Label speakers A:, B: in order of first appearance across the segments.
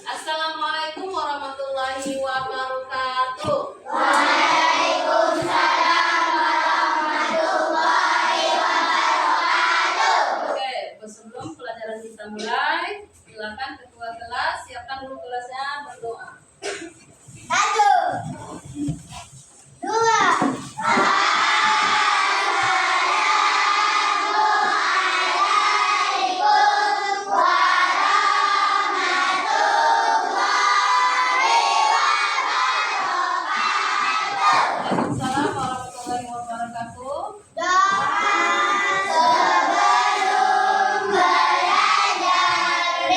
A: Assalamualaikum warahmatullahi wabarakatuh.
B: Waalaikumsalam warahmatullahi wabarakatuh.
A: Oke, sebelum pelajaran kita mulai, silakan ketua kelas siapkan dulu kelasnya berdoa.
B: 1, 2,
A: Waalaikumsalam warahmatullahi wabarakatuh.
B: sebelum belajar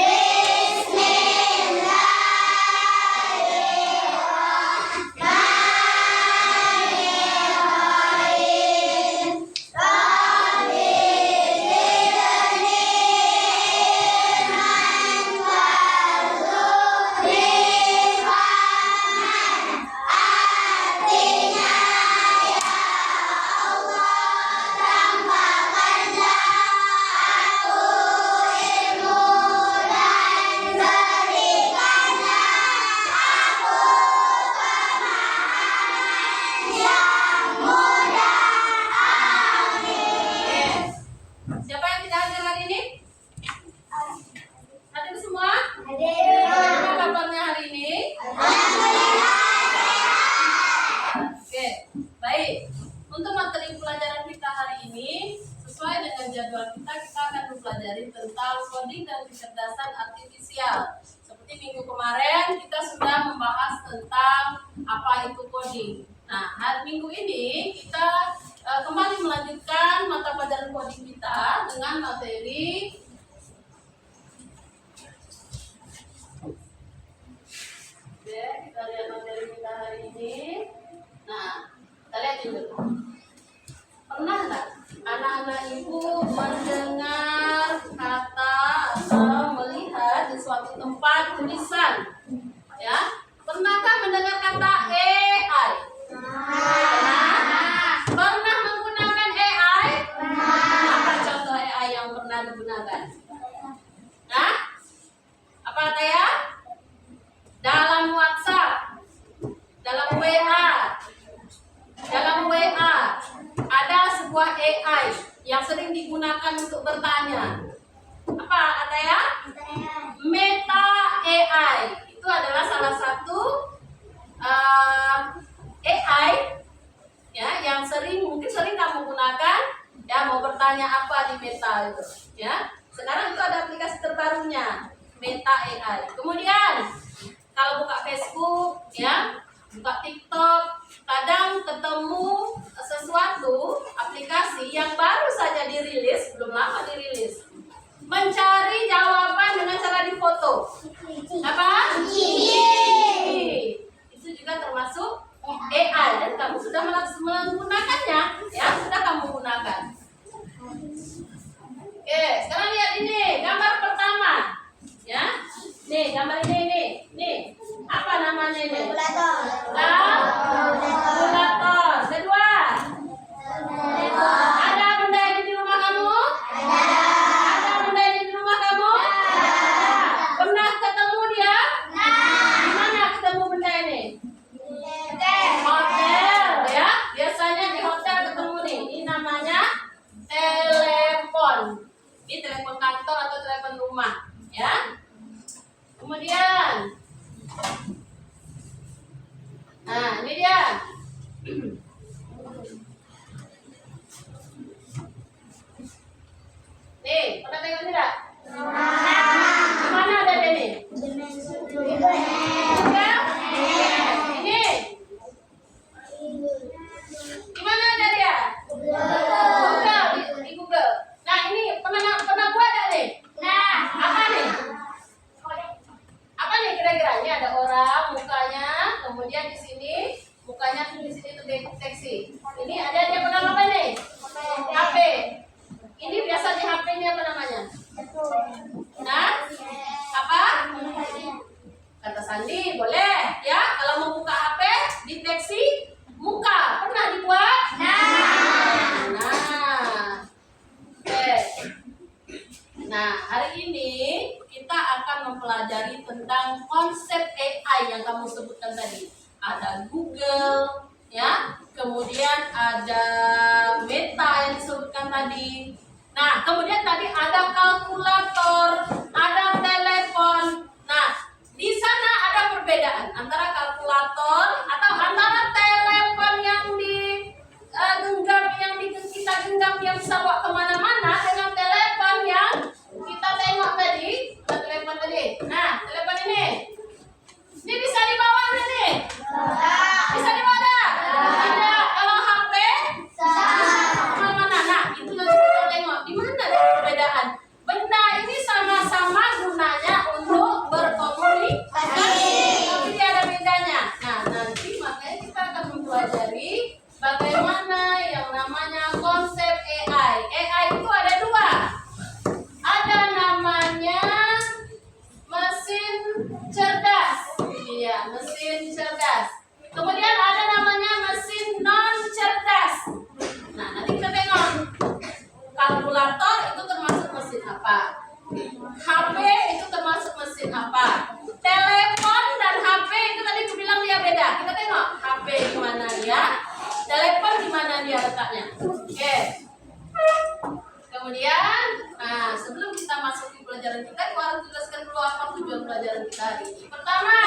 B: Bismillahirrahmanirrahim. Rabbi zidni ilman warzuqni fahman. Artinya, ya Allah, tambahkanlah aku ilmu dan berikanlah aku pemahaman yang mudah. Amin.
A: Siapa yang tidak hadir hari ini? Hadir semua?
B: Hadir.
A: Bagaimana kabarnya hari ini? Oke, baik. Untuk materi pelajaran kita hari ini, sesuai dengan jadwal kita akan mempelajari tentang coding dan kecerdasan artifisial. Seperti minggu kemarin kita sudah membahas tentang apa itu coding. Nah, hari minggu ini kita kembali melanjutkan mata pelajaran coding kita dengan materi Oke, kita lihat materi kita hari ini. Nah, kita lihat dulu. Pernah nggak anak-anak ibu mendengar kata atau melihat di suatu tempat tulisan? Ya, pernahkah mendengar kata AI? Pernah? Pernah menggunakan AI? Apa contoh AI yang pernah digunakan? Nah, apa kata ya? Dalam WhatsApp, dalam WA ada sebuah AI yang sering digunakan untuk bertanya. Apa kata ya? Meta AI itu adalah salah satu AI ya yang mungkin sering kamu gunakan ya, mau bertanya apa di Meta itu ya. Sekarang itu ada aplikasi terbarunya Meta AI. Kemudian kalau buka Facebook ya, buka TikTok, kadang ketemu sesuatu aplikasi yang baru saja dirilis, belum lama dirilis, mencari jawaban dengan cara difoto. Apa? Itu juga termasuk AI dan kamu sudah menggunakannya ya, sudah kamu gunakan. Oke, sekarang lihat ini gambar pertama ya. Nih gambar ini nih apa namanya ini? Kalkulator. Kedua, ada benda ini di rumah kamu? Ada benda ini di rumah kamu? mempelajari tentang konsep AI yang kamu sebutkan tadi. Ada Google, ya, kemudian ada Meta yang disebutkan tadi. Nah, kemudian tadi ada kalkulator, ada telepon. Nah, di sana ada perbedaan antara kalkulator atau antara telepon yang genggam, kita genggam yang bisa bawa kemana-mana dengan telepon yang kita tengok tadi. Telepon tadi. Nah, telepon ini bisa dibawa nggak nih? Bisa dibawa nggak? Tidak. Kalau HP kemana-mana. Nah, itu nanti kita tengok di mana ada perbedaan. Benda ini sama-sama gunanya untuk berkomunikasi, tapi dia ada bedanya. Nah, nanti makanya kita akan mempelajari bagaimana yang namanya konsep AI. AI itu ada dua. Ada namanya mesin cerdas. Iya, mesin cerdas. Kemudian ada namanya mesin non cerdas. Nah, nanti kita tengok. Kalkulator itu termasuk mesin apa? HP itu termasuk mesin apa? Telepon dan HP itu tadi aku bilang dia beda. Kita tengok HP di mana dia, telepon di mana dia letaknya. Oke. Kemudian, nah sebelum kita masuk di pelajaran kita harus jelaskan dulu apa tujuan pelajaran kita hari ini. Pertama,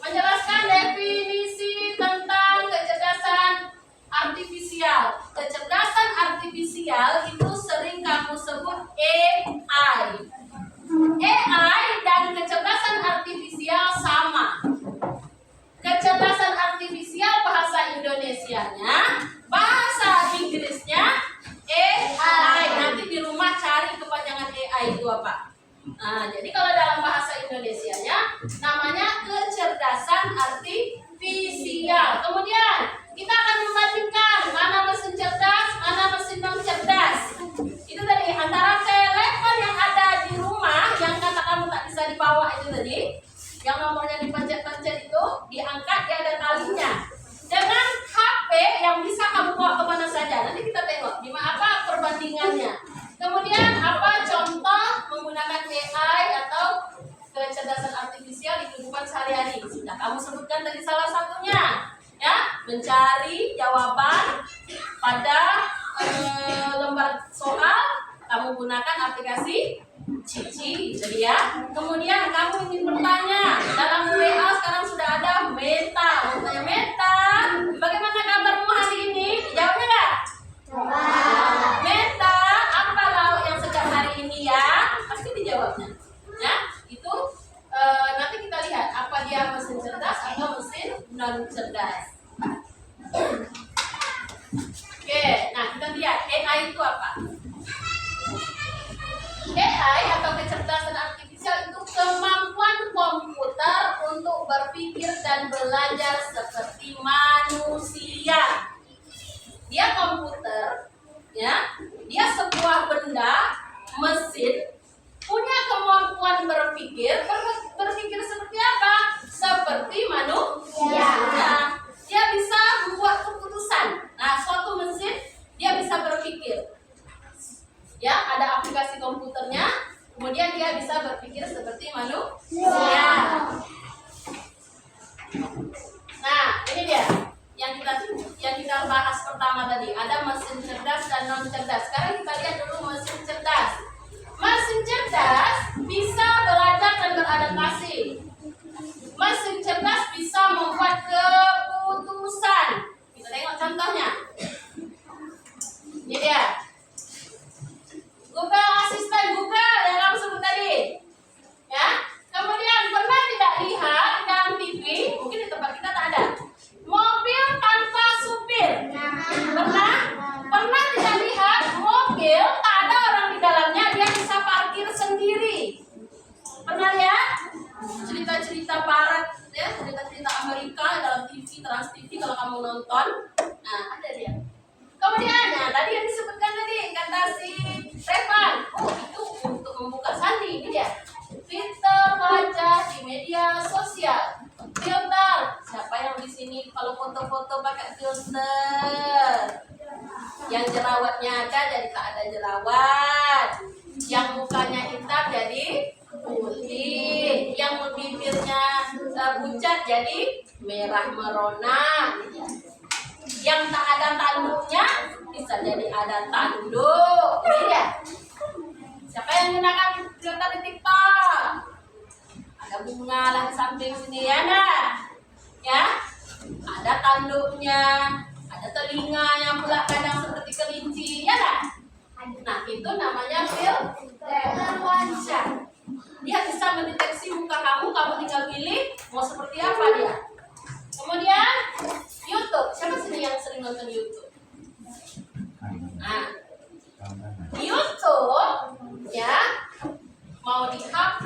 A: menjelaskan definisi tentang kecerdasan artifisial. Kecerdasan artifisial itu sering kamu sebut AI. AI dan kecerdasan artifisial sama. Kecerdasan artifisial bahasa Indonesianya, bahasa Inggrisnya AI. Nanti di rumah cari kepanjangan AI itu apa. Nah, jadi kalau dalam bahasa Indonesianya namanya kecerdasan artifisial. Kemudian kita akan membandingkan mana mesin cerdas, mana mesin non cerdas. Itu tadi antara telepon yang ada di rumah yang kata kamu tak bisa dibawa itu tadi, yang nomornya dipencet-pencet itu, diangkat dia ada talinya. Dengan HP yang bisa kamu bawa kemana saja. Nanti kita tengok di mana apa perbandingannya. Kemudian apa contoh menggunakan AI atau kecerdasan artifisial di kehidupan sehari-hari. Sudah kamu sebutkan tadi salah satunya, ya, mencari jawaban pada lembar soal. Kamu gunakan aplikasi Cici, jadi ya. Kemudian kamu ingin bertanya dalam WA sekarang sudah ada Meta. Mau tanya Meta, bagaimana kabarmu hari ini? Jawabnya nggak? Meta, apa lauk yang sedang hari ini ya? Pasti dijawabnya. Ya, itu nanti kita lihat apa dia mesin cerdas atau mesin non cerdas. Oke, nah kita lihat AI itu apa? AI atau kecerdasan artifisial itu kemampuan komputer untuk berpikir dan belajar seperti manusia. Dia komputer, ya, dia sebuah benda, mesin, punya kemampuan berpikir seperti apa? Seperti manusia. Nah, dia bisa membuat keputusan. Nah, suatu mesin dia bisa berpikir. Ya, ada aplikasi komputernya, kemudian dia bisa berpikir seperti manusia. Nah, ini dia yang kita bahas pertama tadi. Ada mesin cerdas dan non cerdas. Sekarang kita lihat dulu mesin cerdas. Mesin cerdas bisa belajar dan beradaptasi. Mesin cerdas bisa membuat keputusan. Kita tengok contohnya. Ini dia. Google asisten Google yang kamu sebut tadi, ya. Kemudian pernah tidak lihat dalam TV, mungkin di tempat kita tak ada, mobil tanpa supir? Pernah tidak lihat mobil tak ada orang di dalamnya, dia bisa parkir sendiri? Pernah lihat cerita-cerita barat, ya, cerita-cerita Amerika dalam TV, Trans TV kalau kamu nonton, nah ada dia. Kemudian, nah tadi yang disebutkan tadi kata si Revan, itu untuk membuka sandi, ini dia. Filter wajah di media sosial. Filter, siapa yang di sini kalau foto-foto pakai filter? Yang jerawatnya ada jadi tak ada jerawat. Yang mukanya hitam jadi putih. Yang pucat jadi merah merona. Yang tak ada tanduknya bisa jadi ada tanduk. Ini dia. Siapa yang gunakan filter di TikTok? Ada bunga lah di samping sini ya, nah. Ya, ada tanduknya, ada telinganya pula kadang seperti kelinci, ya kan? Nah, itu namanya filter wajah. Dia bisa mendeteksi muka kamu, kamu tinggal pilih mau seperti apa dia. Kemudian YouTube, siapa sini yang sering nonton YouTube? Nah, YouTube ya, mau di HP,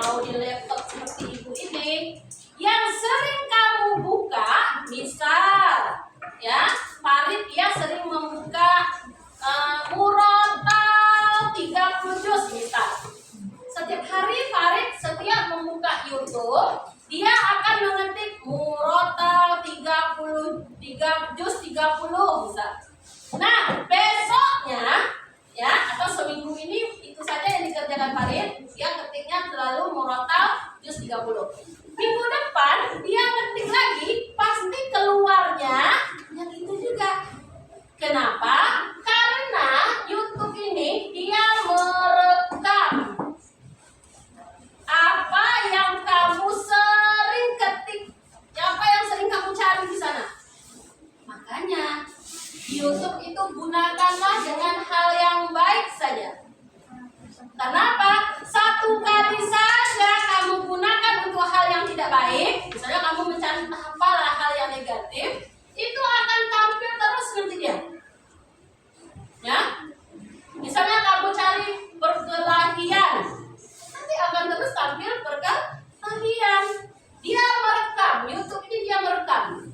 A: mau di laptop seperti ibu ini, yang sering kamu buka, misal ya, Farid dia sering membuka murotal 30 juz misal. Setiap hari Farid setiap membuka YouTube, dia akan mengetik murotal 3 juz 30 misal. Nah, besoknya ya, atau seminggu ini itu saja yang dikerjakan Farid, dia ketiknya selalu murotal juz 30. Minggu depan dia ngetik lagi, pasti keluarnya yang itu juga. Kenapa? Karena YouTube ini dia merekam apa yang kamu sering ketik, apa yang sering kamu cari di sana. Makanya YouTube itu gunakanlah dengan hal yang baik saja. Kenapa? Satu kali saja kamu gunakan untuk hal yang tidak baik, misalnya kamu mencari apalah hal yang negatif, itu akan tampil terus nanti dia. Ya, misalnya kamu cari perkelahian, nanti akan terus tampil perkelahian. Dia merekam, YouTube ini dia merekam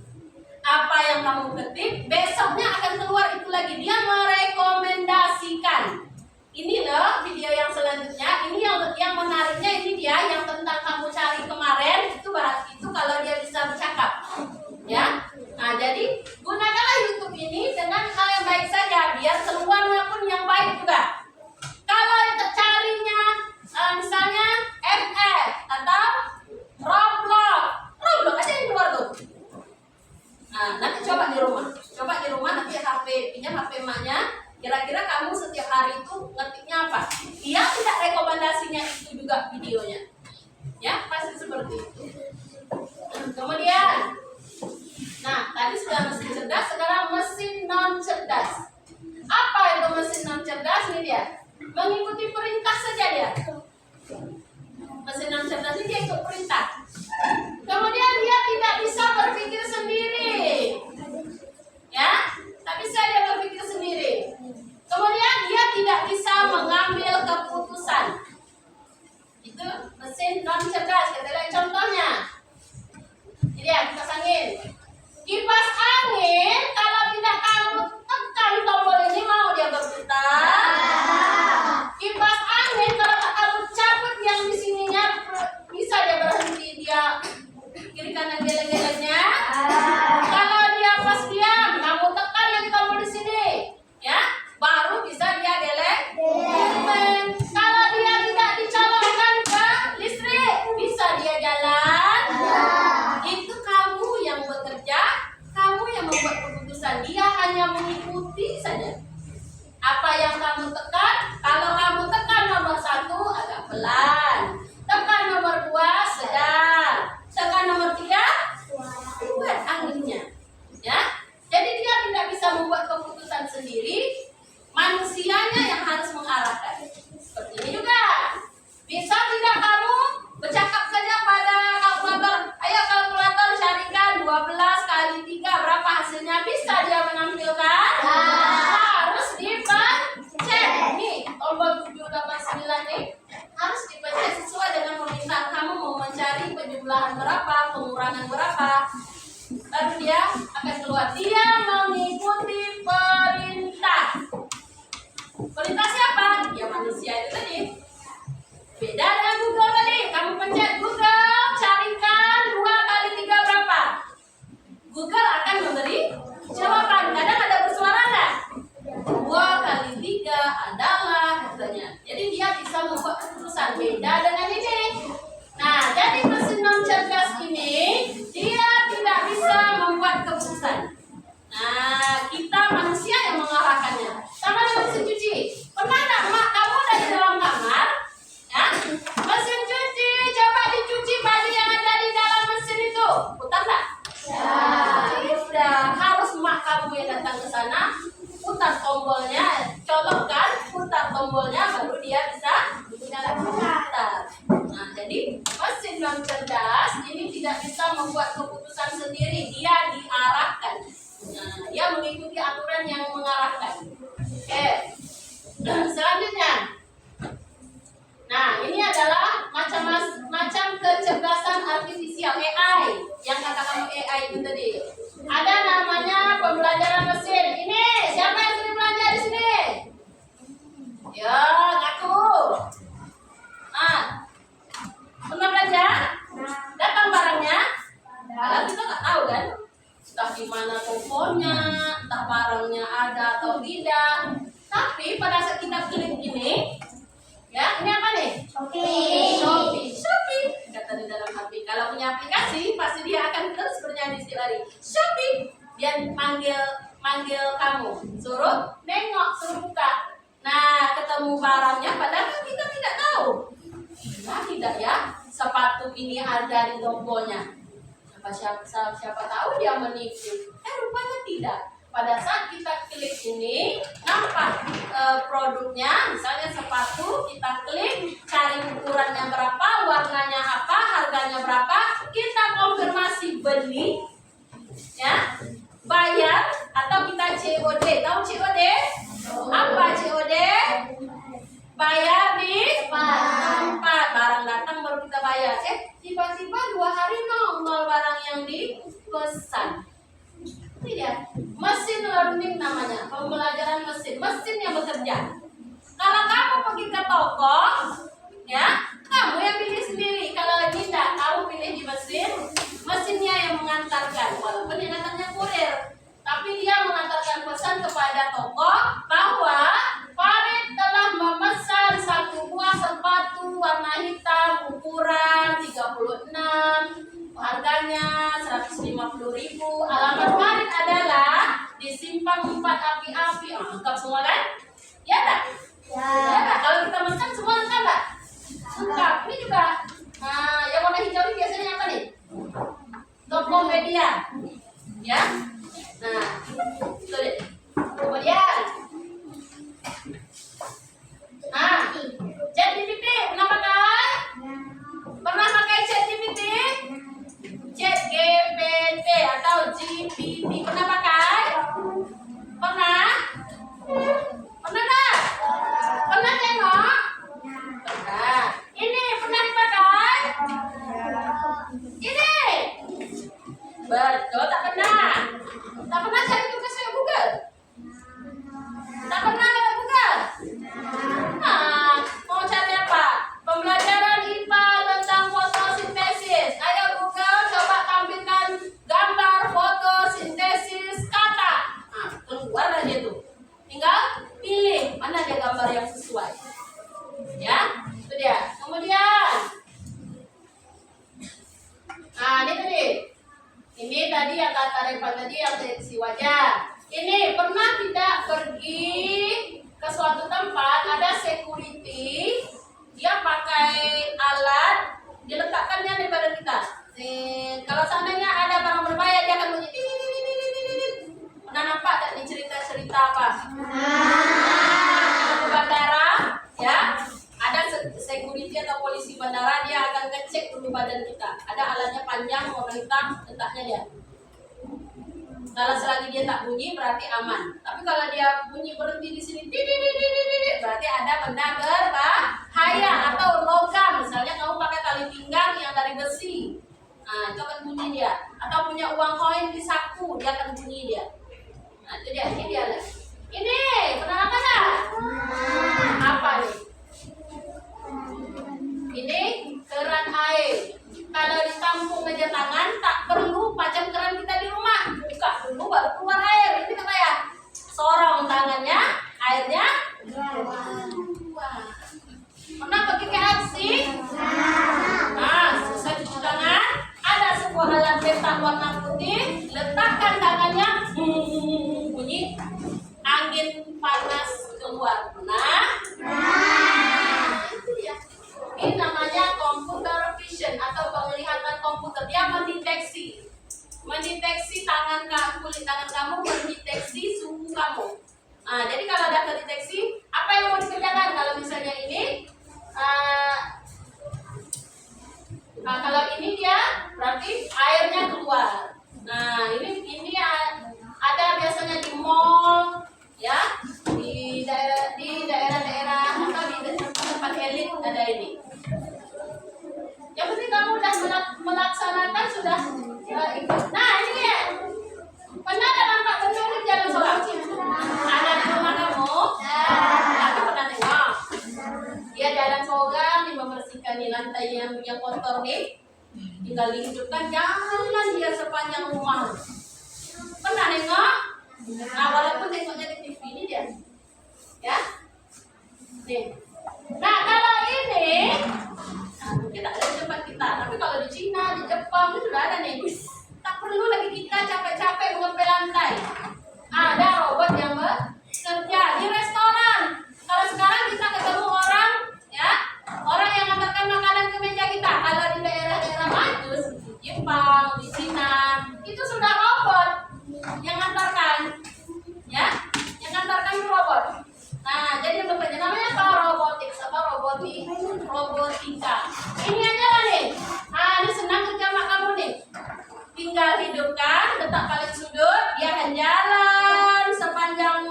A: apa yang kamu ketik, besoknya akan keluar itu lagi. Dia merekomendasikan. Ini loh video yang selanjutnya. Ini yang menariknya, ini dia yang tentang kamu cari kemarin. Itu kalau dia bisa bercakap, ya. Nah, jadi gunakanlah YouTube ini dengan hal yang baik saja, biar keluarnya pun yang baik juga. Kalau carinya misalnya FF atau Roblox aja yang keluar tuh. Nah, nanti coba di rumah nanti pinjam HP emaknya. Kira-kira kamu setiap hari itu ngetiknya apa? Dia tidak rekomendasinya itu juga videonya. Ya, pasti seperti itu. Kemudian, nah tadi sudah mesin cerdas, sekarang mesin non cerdas. Apa itu mesin non cerdas? Ini dia, mengikuti perintah saja dia. Mesin non cerdas ini dia ikut perintah. Kemudian dia tidak bisa berpikir sendiri, ya, tak bisa dia berpikir sendiri. Kemudian dia tidak bisa mengambil keputusan. Itu mesin non cerdas. Kita lihat contohnya. Jadi ya, kipas angin. Kipas angin kalau tidak kamu tekan tombol ini, mau dia berputar. Kipas angin kalau tak kamu cabut yang di sininya, bisa dia berhenti, dia kiri kanan geleng-gelengnya. Kalau dia pas diam, kamu tekan lagi tombol di sini, ya, baru bisa dia geleng. Kalau dia tidak dicolokkan ke listrik, bisa dia jalan. Itu kamu yang bekerja, kamu yang membuat keputusan. Dia hanya mengikuti saja apa yang kamu tekan. Kalau kamu tekan nomor 1 agak pelan, tekan nomor 2 sedang, tekan nomor 3 buat anginnya, ya. Jadi dia tidak bisa membuat keputusan sendiri, manusianya yang harus mengarahkan. Seperti ini juga. Bisa tidak kamu bercakap saja pada kalkulator, ayo kalkulator carikan 12 kali 3 berapa hasilnya, bisa dia menampilkan? Harus dipencet. Nih tombol 789 nih harus dipencet sesuai dengan permintaan kamu, mau mencari penjumlahan berapa, pengurangan berapa. Lalu dia akan keluar. Dia mengikuti perintah. Perintah siapa? Ya manusia itu tadi. Beda dengan Google tadi. Kamu pencet Google, carikan 2 kali 3 berapa. Google akan memberi jawaban. Kadang ada bersuara nggak? 2 kali 3 adalah katanya. Jadi dia bisa membuat keputusan. Beda dengan ini. Nah, jadi mesin non cerdas ini putar tombolnya, colokkan, putar tombolnya, baru dia bisa putar. Nah, jadi mesin non cerdas ini tidak bisa membuat keputusan sendiri, dia diarahkan. Nah, dia mengikuti aturan yang mengarahkan. Oke, selanjutnya. Nah, ini adalah macam kecerdasan artifisial AI yang kata kamu AI itu tadi. Ada namanya pembelajaran mesin. Ini siapa yang sering belajar di sini? Ya, ngaku. Ah, pernah belajar? Datang barangnya? Nah, kita nggak tahu kan? Entah di mana tokonya, entah barangnya ada atau tidak. Tapi pada saat kita klik ini, ya, ini apa nih? Shopee. Kata di dalam hati. Kalau punya aplikasi, pasti dia akan terus bernyanyi setiap hari. Shopee. Dia manggil kamu, suruh nengok, suruh buka. Nah, ketemu barangnya, padahal kan kita tidak tahu. Nah, tidak ya. Sepatu ini ada di tokonya. Siapa tahu dia menipu. Rupanya tidak. Pada saat kita klik ini, nampak produknya, misalnya sepatu, kita klik, cari ukurannya berapa, warnanya apa, harganya berapa, kita konfirmasi beli, ya, bayar, atau kita COD. Tahu COD? Apa COD? Bayar di tempat, barang datang baru kita bayar. Tiba-tiba 2 hari nongol barang yang dipesan. Tidak, mesin learning namanya, pembelajaran mesin yang bekerja. Kalau kamu pergi ke toko, ya, kamu yang pilih sendiri. Kalau tidak, kamu pilih di mesinnya yang mengantarkan. Walaupun dia datangnya kurir, tapi dia mengantarkan pesan kepada toko bahwa Farid telah memesan 1 buah sepatu warna hitam ukuran 36. Harganya 150.000. Alamat Farid adalah di Simpang 4 Api-Api. Lengkap semua kan? Ya tak? Ya tak? Kalau kita pesan semua lengkap tak? Lengkap. Ini juga. Nah, yang warna hijau ini biasanya apa nih? Tokopedia. Ya? Nah, itu deh. Kemudian. Nah, ChatGPT pernah pakai? Pernah pakai ChatGPT? ChatGPT atau GPT pernah pakai? Pernah? Pernah tak? Pernah tengok? Pernah. Ini pernah dipakai? Ini? Betul, tak pernah. Tak pernah cari tugas saya Google? Tak pernah lewat Google? Nah, mau cari apa? Pembelajaran IPA tentang fotosintesis. Ayo Google, coba tampilkan gambar fotosintesis kata. Nah, keluar aja tuh. Tinggal pilih mana dia gambar yang sesuai. Ya, itu dia. Kemudian, nah ini tadi. Ini tadi yang kata Revan tadi yang deteksi wajah. Ini pernah tidak pergi ke suatu tempat, ada security, dia pakai alat, diletakkannya di badan kita. Kalau seandainya ada barang berbahaya, dia akan bunyi. Pernah nampak tak di cerita-cerita apa? Di bandara, ya, ada security atau polisi bandara, dia akan ngecek dulu badan kita. Ada alatnya panjang, warna hitam, letaknya dia. Kalau selagi dia tak bunyi berarti aman. Tapi kalau dia bunyi berhenti di sini, berarti ada benda berbahaya atau logam. Misalnya kamu pakai tali pinggang yang dari besi, nah itu akan bunyi dia. Atau punya uang koin di saku, dia akan bunyi dia. Nah itu dia, ini dia. Ini pernah apa tak? Apa nih? Ini keran air. Kalau ditampung meja tangan, tak perlu pajang keran kita di rumah. Buka dulu baru keluar air. Ini apa ya? Sorong tangannya, airnya keluar. Pernah pergi ke aksi? Nah, selesai cuci tangan, ada sebuah alat petak warna putih, letakkan tangannya, bunyi angin panas keluar. Nah, itu dia. Ini namanya computer vision atau penglihatan komputer. Dia mendeteksi tangan kamu, kulit tangan kamu mendeteksi suhu kamu. Nah, jadi kalau ada kedeteksi, apa yang mau dikerjakan? Kalau misalnya ini, kalau ini dia berarti airnya keluar. Nah, ini ada biasanya di mall, ya, di daerah-daerah atau di tempat elit ada ini. Yang penting kamu udah melaksanakan sudah ikut. Nah, ini dia. Pernah ada nampak penculik jalan sholat? Ada di rumah kamu? Aku pernah tengok. Dia jalan sholat, dia membersihkan di lantai yang kotor nih. Tinggal dihidupkan jalan dia sepanjang rumah. Pernah nengok? Nah, walaupun tengoknya di TV ini dia. Ya? Nih. Nah, kalau ini mungkin tak ada di tempat kita, tapi kalau di Cina, di Jepang itu sudah ada nih. Tak perlu lagi kita capek-capek mengepel lantai. Ada robot yang bekerja di restoran. Kalau sekarang kita ketemu orang, ya, orang yang mengantarkan makanan ke meja kita. Kalau di daerah-daerah maju, Jepang, di Cina, itu sudah robot yang mengantarkan, ya, yang mengantarkan itu robot. Nah, jadi yang bekerja namanya apa? Robotics, robotika. Ini aja lah nih. Ini senang kerja mak kamu nih. Tinggal hidupkan, letak paling sudut, dia akan jalan sepanjang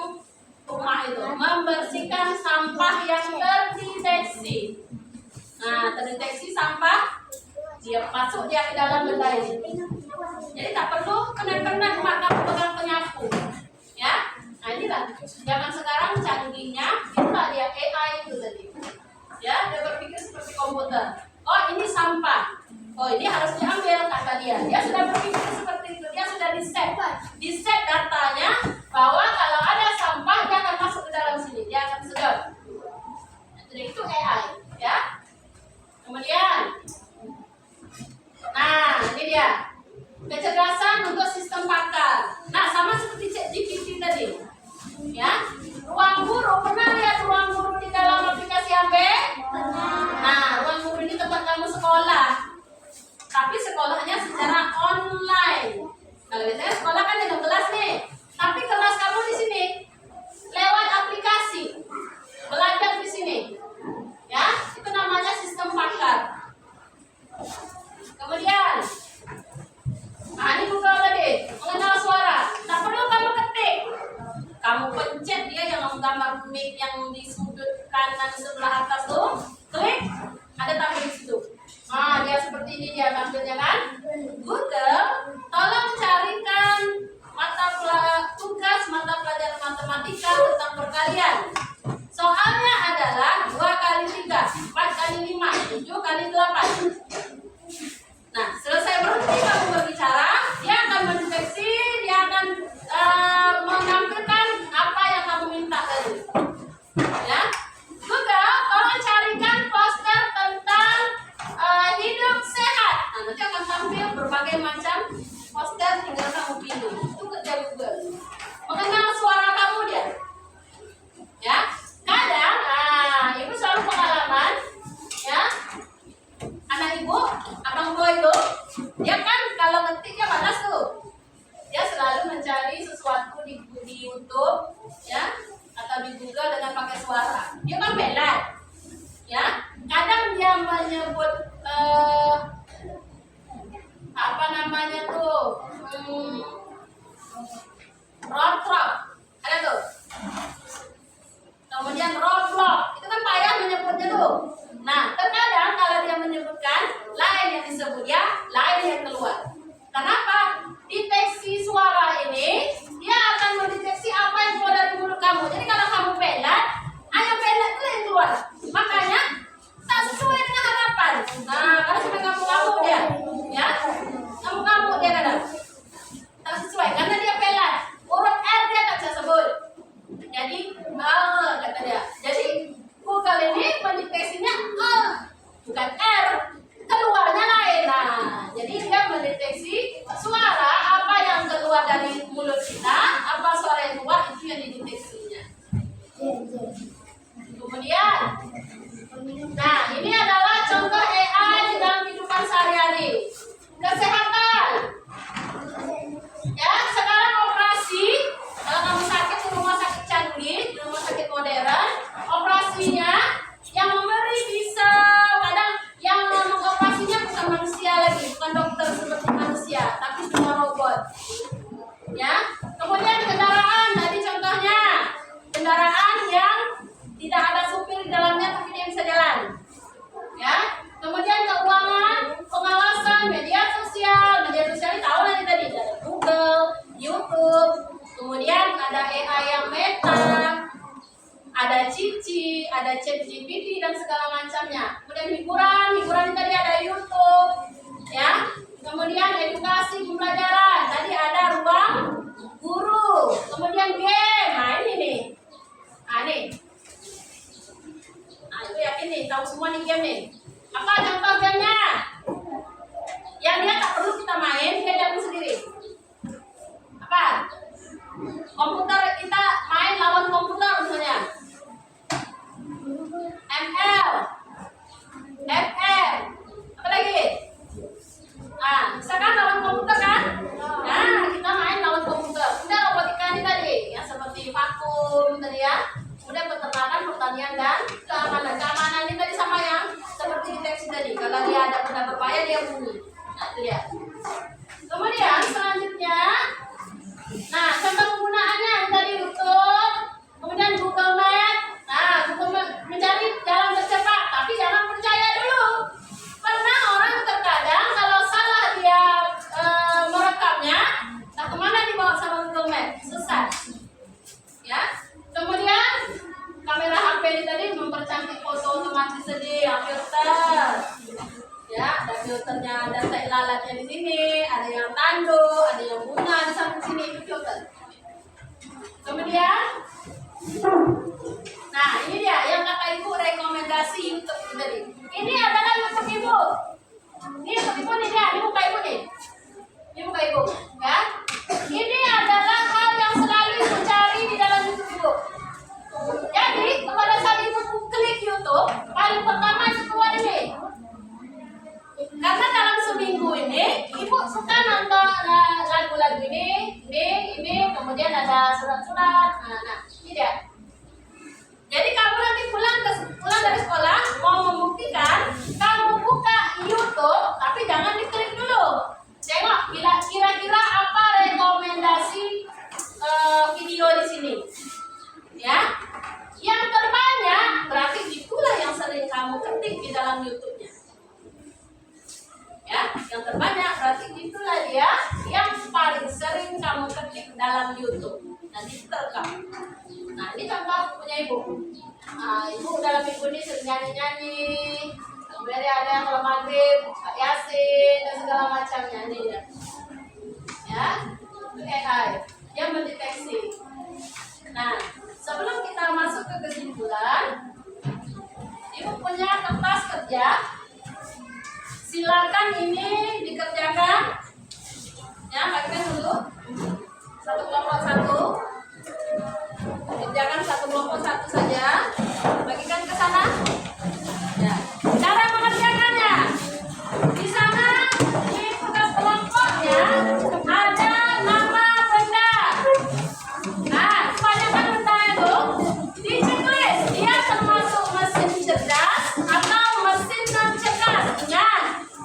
A: rumah itu, membersihkan sampah yang terdeteksi. Nah, terdeteksi sampah, dia masuk dia ke dalam benda ini. Jadi tak perlu benar-benar mak kamu pegang penyapu, ya. Nah, inilah zaman sekarang canggihnya, itulah dia AI itu tadi. Ya, dia berpikir seperti komputer. Oh, ini sampah. Oh, ini harus diambil kata dia. Dia sudah berpikir seperti itu. Dia sudah di-set datanya bahwa kalau ada sampah dia akan masuk ke dalam sini. Dia akan sedot. Jadi itu AI, ya. Kemudian, nah ini dia kecerdasan untuk sistem pakar. Nah, sama seperti ChatGPT tadi. Ya, ruang guru, pernah lihat ruang guru di dalam aplikasi HP? Nah, ruang guru ini tempat kamu sekolah, tapi sekolahnya secara online. Kalau biasanya sekolah kan dalam kelas nih, tapi kelas kamu di sini lewat aplikasi, belajar di sini, ya, itu namanya sistem pakar. Kemudian, nah ini Google tadi, mengenal suara, tak perlu kamu ketik. Kamu pencet dia yang gambar mic yang di sudut kanan sebelah atas tuh, klik, ada tampil di situ. Nah, dia seperti ini dia tampilnya kan? Google, tolong carikan tugas mata pelajaran matematika tentang perkalian. Soalnya adalah 2 kali 3, 4 kali 5, 7 kali 8. Nah, selesai berhenti kamu berbicara, dia akan mendeteksi, dia akan menampilkan apa yang kamu minta tadi. Ya, Google, tolong carikan poster tentang hidup sehat. Nah, nanti akan tampil berbagai macam poster, tinggal kamu pilih. Itu kerja Google. Mengenal suara kamu dia. Ya, kadang, ibu selalu pengalaman, ya. Anak ibu, abang boy itu, dia kan kalau ngetiknya panas tuh. Dia selalu mencari sesuatu di YouTube, ya, atau di Google dengan pakai suara. Dia kan pelat, ya. Kadang dia menyebut apa namanya tuh, road trip, ada tuh. Kemudian roadblock, itu kan payah menyebutnya tuh. Nah, terkadang kalau dia menyebutkan lain yang disebut ya, lain yang keluar. Kenapa? Deteksi suara ini dia akan mendeteksi apa yang keluar dari mulut kamu. Jadi kalau kamu pelat, ayam pelat itu yang keluar. Makanya tak sesuai dengan harapan. Nah, karena sampai kamu dia, ya, kamu dia kadang tak sesuai karena dia pelat. Huruf R dia tak bisa sebut. Jadi, kata dia. Jadi Google ini mendeteksinya bukan R, keluarnya lain. Nah, jadi dia mendeteksi suara ada ChatGPT dan segala macamnya. Kemudian hiburan tadi ada YouTube, ya. Kemudian edukasi pembelajaran, tadi ada ruang guru. Kemudian game, nah ini nih, nah itu yakin nih, tahu semua nih game nih. Apa contoh gamenya? Yang dia tak perlu kita main, dia jalan sendiri. Apa? Komputer kita main lawan komputer misalnya. ML, FM, apa lagi? Nah, misalkan lawan komputer kan? Nah, kita main lawan komputer. Udah robotika ini tadi, yang seperti vakum tadi ya. Kemudian peternakan, pertanian dan keamanan. Keamanan ini tadi sama yang seperti deteksi tadi. Kalau dia ada benda berbahaya dia bunyi. Nah, itu dia. Kemudian selanjutnya, nah contoh penggunaannya tadi YouTube, kemudian Google Map. Nah, Google Map mencari jalan tercepat, tapi jangan percaya dulu. Pernah orang terkadang kalau salah dia merekamnya, nah kemana dibawa sama Google Map? Sesat. Ya. Kemudian kamera HP ini tadi mempercantik foto otomatis tadi, yang filter. Ya, ada filternya, ada tai lalatnya di sini, ada yang tanduk, ada yang bunga di samping sini, itu filter. Kemudian, nah ini dia yang kata ibu rekomendasi YouTube itu tadi. Ini adalah YouTube ibu. Ini YouTube ibu nih dia, ini muka ibu nih. Ini muka ibu, ya. Ini adalah hal yang selalu ibu cari di dalam YouTube ibu. Jadi kepada saat ibu klik YouTube, paling pertama itu keluar ini. Karena dalam seminggu ini ibu suka nonton lagu-lagu ini, kemudian ada surat-surat. Nah, ini dia. Jadi kamu nanti pulang dari sekolah mau membuktikan, kamu buka YouTube, tapi jangan diklik dulu. Tengok kira-kira apa rekomendasi video di sini. Ya, yang terbanyak berarti itulah yang sering kamu ketik di dalam YouTube-nya. Ya, yang terbanyak berarti itulah dia yang paling sering kamu ketik dalam YouTube. Nanti terekam. Nah, ini contoh punya ibu. Nah, ibu dalam minggu ini sering nyanyi-nyanyi. Kemudian ada yang kalau maghrib, Yasin dan segala macamnya ini dia. Ya, itu AI yang mendeteksi. Nah, sebelum kita masuk ke kesimpulan, ibu punya kertas kerja. Silakan ini dikerjakan. Ya, bagikan dulu. Satu kelompok satu. Kerjakan satu kelompok satu saja. Bagikan ke sana. Ya. Cara mengerjakannya. Di sana di tugas kelompoknya ada nama benda. Nah, kebanyakan benda itu di checklist. Dia termasuk mesin cerdas atau mesin non cerdas. Ingat,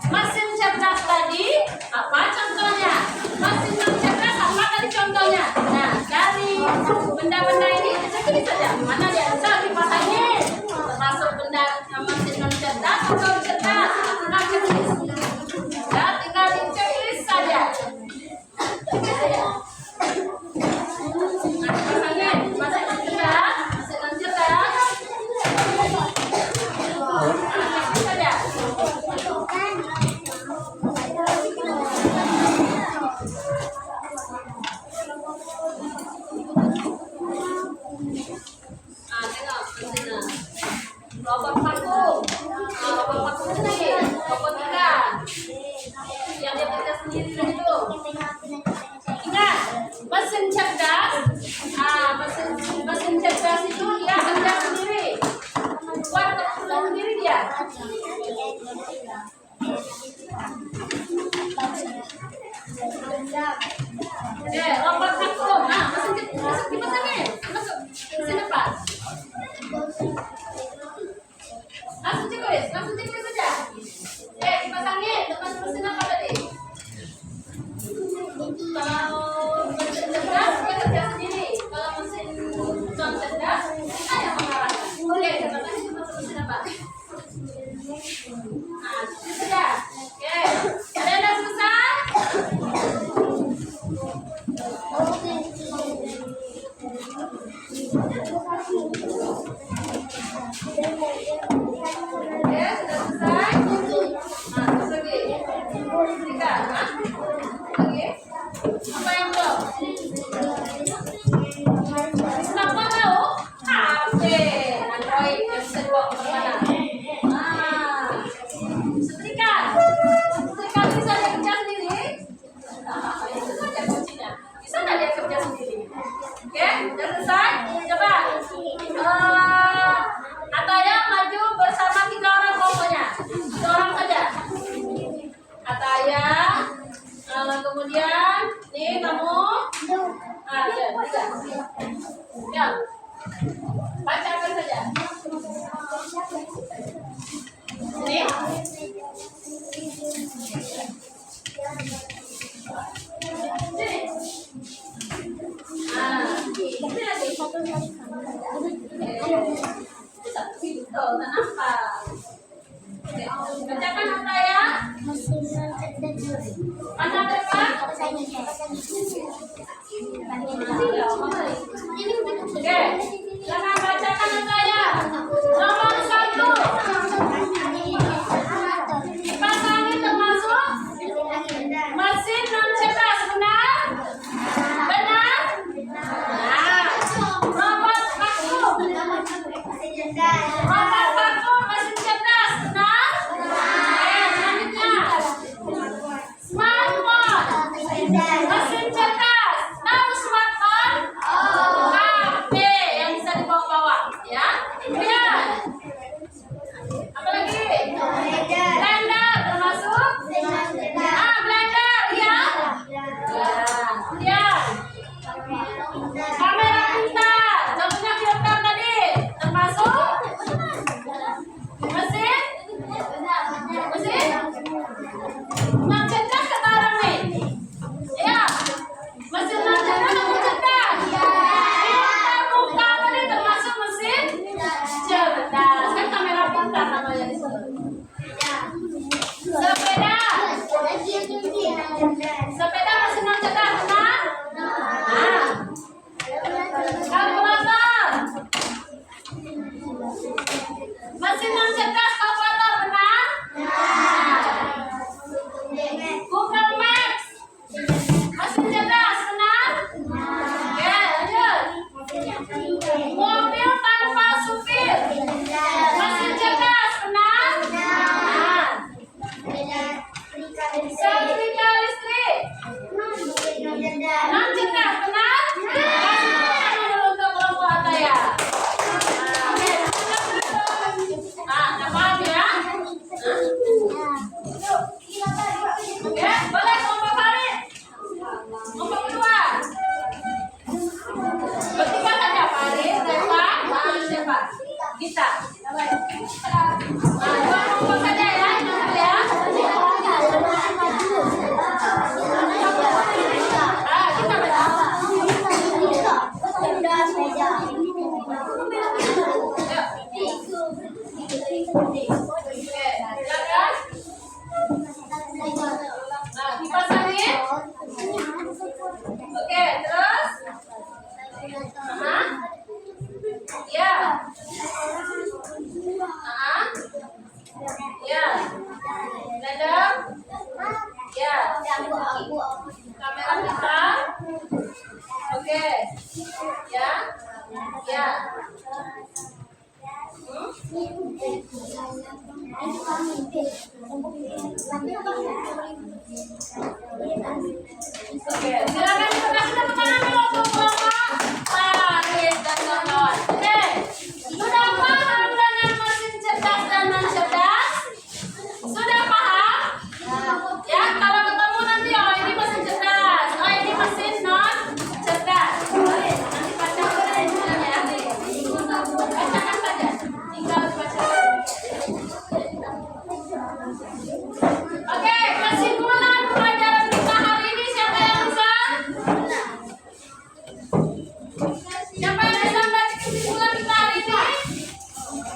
A: mesin cerdas tadi apa contohnya? Mesin non cerdas apa tadi contohnya? Nah, dari benda-benda ini checklist saja. Mana dia bisa dipasangin? Termasuk benda mesin non cerdas atau cerdas? Nah, checklist. Ya, tinggal di checklist saja. Checklist saja. Nah, dipasangin mesin non cerdas, mesin non cerdas. Nah, checklist saja. Robot vakum. Robot vakum ini robot kita yang dia kerja sendiri itu. Ingat, mesin cerdas. Mesin cerdas itu dia kerja sendiri. Buat keputusan sendiri dia. Oke, robot vakum. Nah, mesin dipasangin. Masuk mesin lepas. Langsung ceklis saja. Dipasangin dengan mesin apa tadi? Kalau mesin cerdas dia kerja sendiri. Kalau mesin non cerdas kita yang mengarahkan. Dipasangin dengan mesin apa? Nah, itu saja. Oke, ada yang selesai? setrika? Hah? Lagi? Apa yang belum? Smartphone tahu? HP, Android yang bisa dibawa kemana-mana. Nah, setrika. Setrika bisa dia kerja sendiri? Nah, itu saja kuncinya. Bisa nggak dia kerja sendiri? Oke, udah selesai? Coba. Ataya maju bersama 3 orang pokoknya. 3 orang saja. Ataya. Kemudian, nih kamu. Ya. Bacakan saja. Nih. Ini lagi. Tuh, kenapa? Bacakan apa ya? Mana depan? Oke, jangan bacakan apa ya? Nomor 1. Dipasangi termasuk mesin non cerdas, benar? Benar? Nah, robot vakum. Robot vakum mesin cerdas, benar? Selanjutnya, smartphone mesin cerdas. Tahu smartphone? HP yang bisa dibawa-bawa, ya. Kemudian, apa lagi? Blender termasuk? Blender, ya. Kemudian, kamera pintar. Contohnya filter tadi termasuk mesin non cerdas kata orang nih. Ya, mesin non cerdas atau cerdas? Filter muka tadi termasuk mesin cerdas. Kan kamera pintar namanya di sini. Sepeda. Sepeda mesin non cerdas, benar? Nah. Kalkulator. Mesin non cerdas kalkulator, benar? Google Maps. Mesin cerdas, benar? Oke, lanjut. Mobil tanpa supir. Mesin cerdas, benar? Nah. Setrika listrik. Non cerdas, benar? Kasih dulu untuk kelompok Ataya. Nah, paham ya? Oke, boleh kelompok Farid. Kelompok kedua. Bertiga saja, Farid, Reva, siapa? Gita. Nah, 2 kelompok saja ya, ingat ya. Kita baca. Oke, silakan. Nah, dipasangin. Oke, terus. Ya. Ya. Blender. Ya. Kamera kita. Oke. Ya. Ya. Oke, silakan kita kasih tepuk tangan dulu untuk kelompok Farid dan kawan-kawan. Oke, sudah paham dengan mesin cerdas dan non cerdas? Sudah paham? Ya, kalau ketemu nanti, oh ini mesin cerdas, oh ini mesin non cerdas. Nanti bacakan ya. Bacakan saja, tinggal dibacakan. Oke, kesimpulan pelajaran kita hari ini siapa yang bisa? Siapa yang bisa membaca kesimpulan kita hari ini?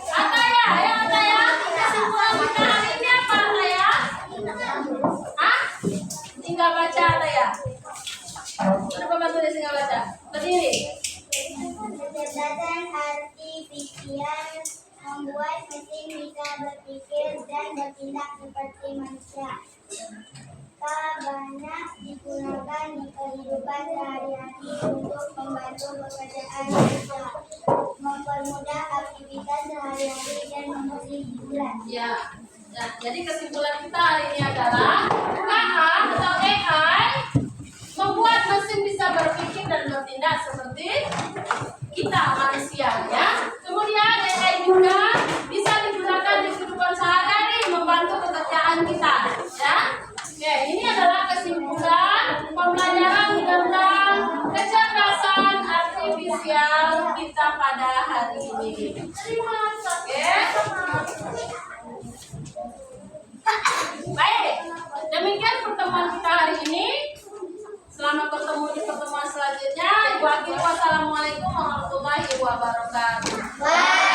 A: Ataya, ya Ataya. Kesimpulan kita hari ini apa Ataya? Hah? Tinggal baca Ataya. Ada pembantu dia tinggal baca. Berdiri.
B: Kecerdasan artifisial membuat mesin bisa berpikir dan bertindak seperti manusia. kehidupan sehari-hari untuk membantu pekerjaan kita, mempermudah aktivitas sehari-hari dan memberi hiburan.
A: Ya. Nah, jadi kesimpulan kita hari ini adalah KA atau AI membuat mesin bisa berpikir dan bertindak seperti kita manusia, ya. Kemudian AI juga bisa digunakan di kehidupan sehari-hari membantu pekerjaan kita, ya. Oke, ini adalah kesimpulan pembelajaran tentang kecerdasan artifisial kita pada hari ini. Terima kasih. Baik, demikian pertemuan kita hari ini. Selamat bertemu di pertemuan selanjutnya. Ibu Hakim, wassalamualaikum warahmatullahi wabarakatuh.